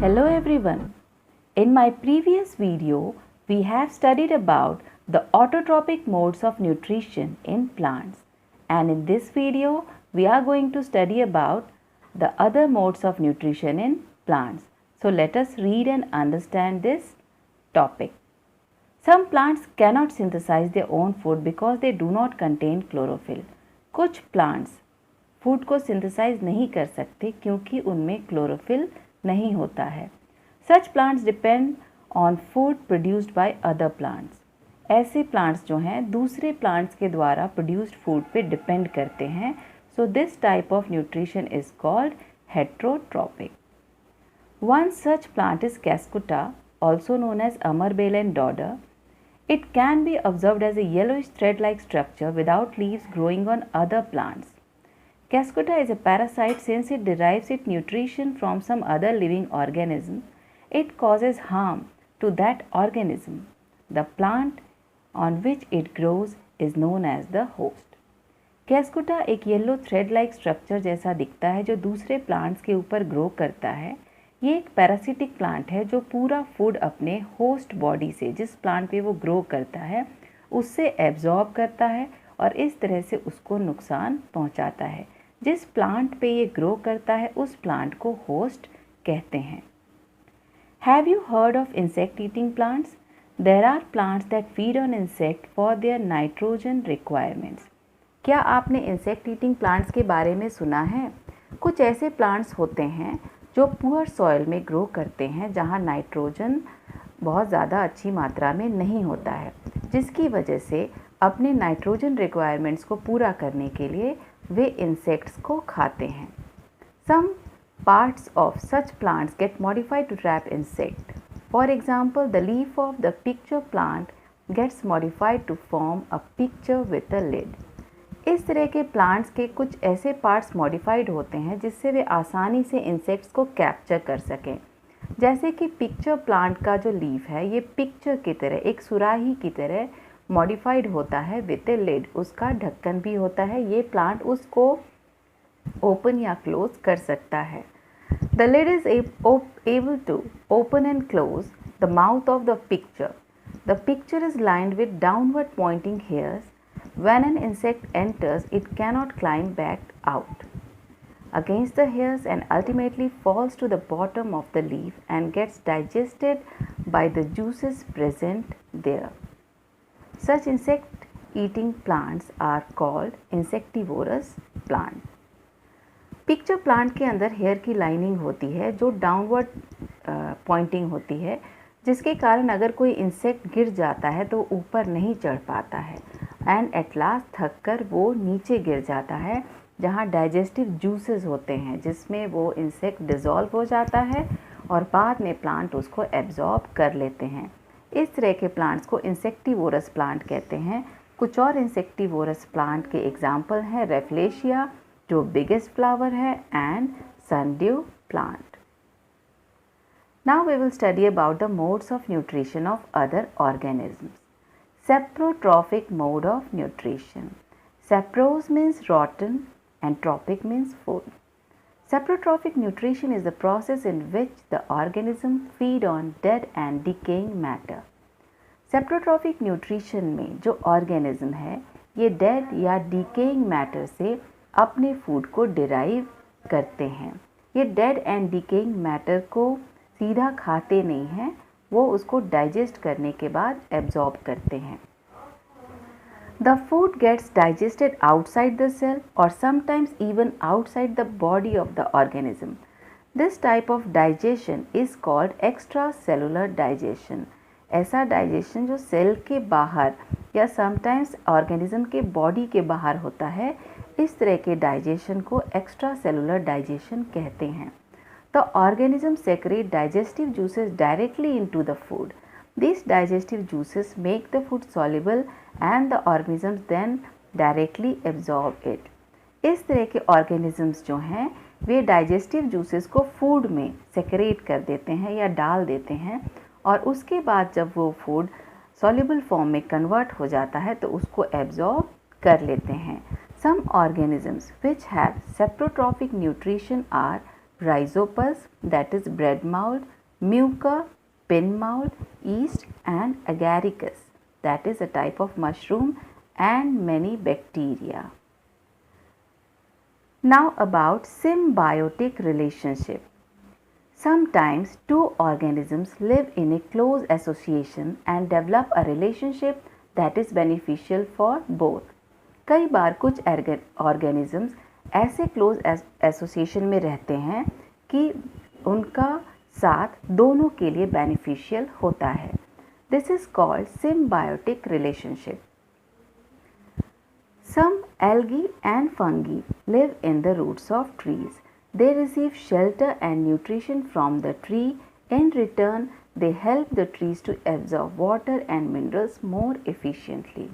Hello everyone. In my previous video, we have studied about the autotrophic modes of nutrition in plants. And in this video, we are going to study about the other modes of nutrition in plants. So let us read and understand this topic. Some plants cannot synthesize their own food because they do not contain chlorophyll. कुछ plants food को synthesise नहीं कर सकते क्योंकि उनमें chlorophyll नहीं होता है. सच plants depend on food produced by other plants. ऐसे प्लांट्स जो हैं दूसरे प्लांट्स के द्वारा प्रोड्यूस्ड फूड पे डिपेंड करते हैं. So this type of nutrition is called heterotrophic. One such plant is cuscuta, also known as Amarbelen dodder. It can be observed as a yellowish thread-like structure without leaves growing on other plants. Cascuta is a parasite since it derives its nutrition from some other living organism. It causes harm to that organism. The plant on which it grows is known as the host. Cascuta एक yellow thread like structure जैसा दिखता है जो दूसरे plants के ऊपर grow करता है. ये एक पैरासिटिक प्लांट है जो पूरा फूड अपने होस्ट बॉडी से, जिस प्लांट पे वो ग्रो करता है, उससे एब्जॉर्ब करता है और इस तरह से उसको नुकसान पहुंचाता है. जिस प्लांट पे ये ग्रो करता है उस प्लांट को होस्ट कहते हैं. Have you heard of insect eating plants? There are plants that feed on insect for their nitrogen requirements. क्या आपने इंसेक्ट ईटिंग प्लांट्स के बारे में सुना है? कुछ ऐसे प्लांट्स होते हैं जो पुअर सॉइल में ग्रो करते हैं जहाँ नाइट्रोजन बहुत ज़्यादा अच्छी मात्रा में नहीं होता है, जिसकी वजह से अपने नाइट्रोजन रिक्वायरमेंट्स को पूरा करने के लिए वे इंसेक्ट्स को खाते हैं. Some parts of such plants get modified to trap insect. For example, the leaf of the pitcher plant gets modified to form a pitcher with a lid. इस तरह के प्लांट्स के कुछ ऐसे पार्ट्स मॉडिफाइड होते हैं जिससे वे आसानी से इंसेक्ट्स को कैप्चर कर सकें. जैसे कि पिक्चर प्लांट का जो लीफ है ये पिक्चर की तरह, एक सुराही की तरह मॉडिफाइड होता है विद ए लिड. उसका ढक्कन भी होता है. ये प्लांट उसको ओपन या क्लोज कर सकता है. The lid is able to open and close the mouth of the pitcher. The pitcher is lined with downward pointing hairs. When an insect enters, it cannot climb back out against the hairs and ultimately falls to the bottom of the leaf and gets digested by the juices present there. Such insect-eating plants are called insectivorous plant. Pitcher plant के अंदर hair की lining होती है जो downward Poynting होती है, जिसके कारण अगर कोई इंसेक्ट गिर जाता है तो ऊपर नहीं चढ़ पाता है एंड एट लास्ट थक कर वो नीचे गिर जाता है जहाँ डाइजेस्टिव जूसेस होते हैं, जिसमें वो इंसेक्ट डिज़ोल्व हो जाता है और बाद में प्लांट उसको एब्जॉर्ब कर लेते हैं. इस तरह के प्लांट्स को इंसेक्टिवोरस प्लांट कहते हैं. कुछ और इंसेक्टिवोरस प्लांट के एग्जाम्पल हैं रेफ्लेशिया जो बिगेस्ट फ्लावर है and sundew plant. Now we will study about the modes of nutrition of other organisms. Saprotrophic mode of nutrition. Saprose means rotten and trophic means food. Saprotrophic nutrition is the process in which the organism feed on dead and decaying matter. Saprotrophic nutrition में जो organism है ये dead या decaying matter से अपने food को derive करते हैं. ये dead and decaying matter को सीधा खाते नहीं हैं, वो उसको डाइजेस्ट करने के बाद एब्जॉर्ब करते हैं. The food gets digested outside the cell और sometimes even outside the body of the organism. This type of digestion is called extra cellular digestion. ऐसा डाइजेशन जो सेल के बाहर या समटाइम्स ऑर्गेनिज्म के बॉडी के बाहर होता है, इस तरह के डाइजेशन को एक्स्ट्रा सेलुलर डाइजेशन कहते हैं. The organism secrete digestive juices directly into the food. These digestive juices make the food soluble and the organisms then directly absorb it. इस तरह के organisms जो हैं वे digestive juices को food में secrete कर देते हैं या डाल देते हैं और उसके बाद जब वो food soluble form में convert हो जाता है तो उसको absorb कर लेते हैं. Some organisms which have saprotrophic nutrition are rhizopus, that is bread mold, Mucor, pinmouth, yeast and agaricus, that is a type of mushroom, and many bacteria. Now about symbiotic relationship. Sometimes two organisms live in a close association and develop a relationship that is beneficial for both. कई बार कुछ organisms ऐसे close association में रहते हैं कि उनका साथ दोनों के लिए बेनिफिशियल होता है. This is called symbiotic relationship. Some algae and fungi live in the roots of trees. They receive shelter and nutrition from the tree. In return, they help the trees to absorb water and minerals more efficiently.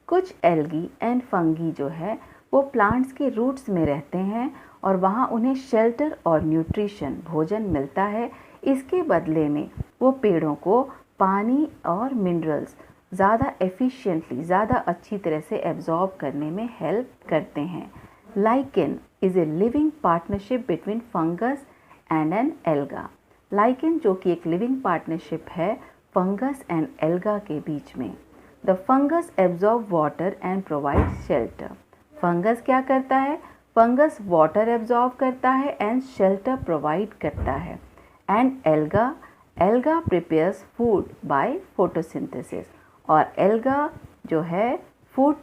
कुछ algae and fungi जो है वो plants के roots में रहते हैं और वहाँ उन्हें shelter और nutrition भोजन मिलता है. इसके बदले में वो पेड़ों को पानी और minerals ज़्यादा एफिशिएंटली, ज़्यादा अच्छी तरह से एब्जॉर्ब करने में हेल्प करते हैं. Lichen is a living partnership between fungus and an alga. Lichen जो कि एक लिविंग पार्टनरशिप है फंगस एंड एल्गा के बीच में. The fungus absorb water and provide shelter. Fungus क्या करता है? फंगस वाटर एब्जॉर्ब करता है एंड शेल्टर प्रोवाइड करता है. And alga prepares food by photosynthesis. और एल्गा जो है फूड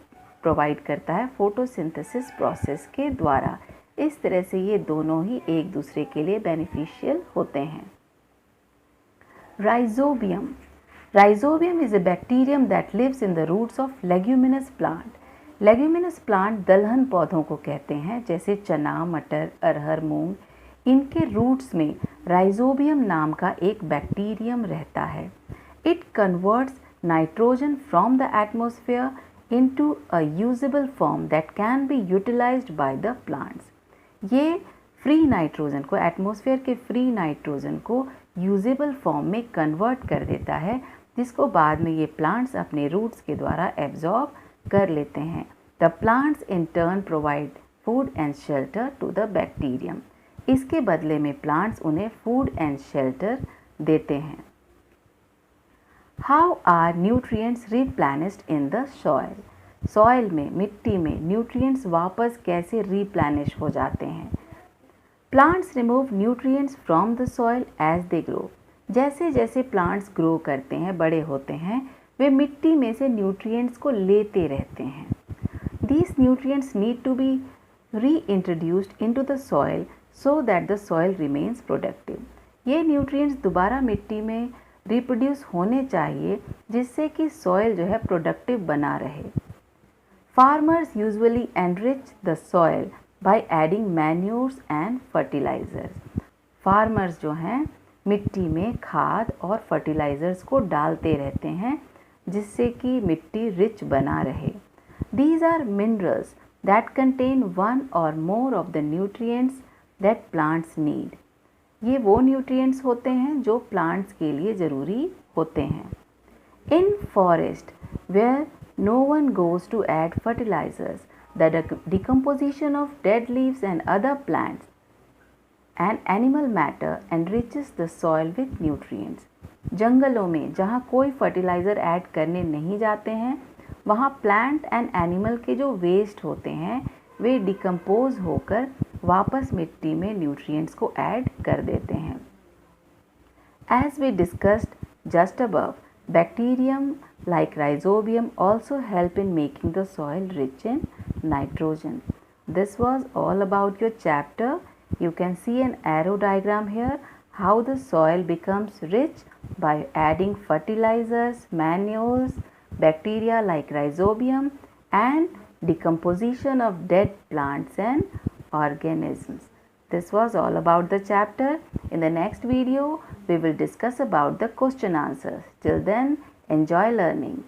प्रोवाइड करता है फोटोसिंथेसिस प्रोसेस के द्वारा. इस तरह से ये दोनों ही एक दूसरे के लिए बेनिफिशियल होते हैं. Rhizobium. Rhizobium is a bacterium that lives in the roots of leguminous plant. Leguminous plant दलहन पौधों को कहते हैं जैसे चना, मटर, अरहर, मूंग. इनके रूट्स में राइजोबियम नाम का एक बैक्टीरियम रहता है. It converts nitrogen from the atmosphere into a usable form that can be utilized by the plants. ये फ्री नाइट्रोजन को, एटमॉस्फेयर के फ्री नाइट्रोजन को यूजेबल फॉर्म में कन्वर्ट कर देता है जिसको बाद में ये प्लांट्स अपने रूट्स के द्वारा एब्जॉर्ब कर लेते हैं. The plants in turn provide food and shelter to the bacterium. इसके बदले में प्लांट्स उन्हें फूड एंड शेल्टर देते हैं. How are nutrients replenished in the soil? Soil में, मिट्टी में nutrients वापस कैसे replenish हो जाते हैं? Plants remove nutrients from the soil as they grow. जैसे जैसे plants grow करते हैं, बड़े होते हैं, वे मिट्टी में से nutrients को लेते रहते हैं. These nutrients need to be reintroduced into the soil so that the soil remains productive. ये nutrients दोबारा मिट्टी में रिप्रोड्यूस होने चाहिए जिससे कि सॉइल जो है प्रोडक्टिव बना रहे. Farmers usually enrich the soil by adding manures and fertilisers. Farmers जो हैं मिट्टी में खाद और फर्टिलाइजर्स को डालते रहते हैं जिससे कि मिट्टी रिच बना रहे. These are minerals that contain one or more of the nutrients that plants need. ये वो न्यूट्रिएंट्स होते हैं जो प्लांट्स के लिए ज़रूरी होते हैं. In forest where no one goes to add fertilisers, the decomposition of dead leaves and other plants and animal matter enriches the soil with nutrients. जंगलों में जहाँ कोई फर्टिलाइज़र ऐड करने नहीं जाते हैं वहाँ प्लांट एंड एनिमल के जो वेस्ट होते हैं वे डिकम्पोज होकर वापस मिट्टी में न्यूट्रिएंट्स को ऐड कर देते हैं. As we discussed just above, bacterium like rhizobium also help in making the soil rich in nitrogen. This was all about your chapter. You can see an arrow diagram here how the soil becomes rich by adding fertilizers, manures, bacteria like rhizobium and decomposition of dead plants and organisms. This was all about the chapter. In the next video, we will discuss about the question answers. Till then, enjoy learning.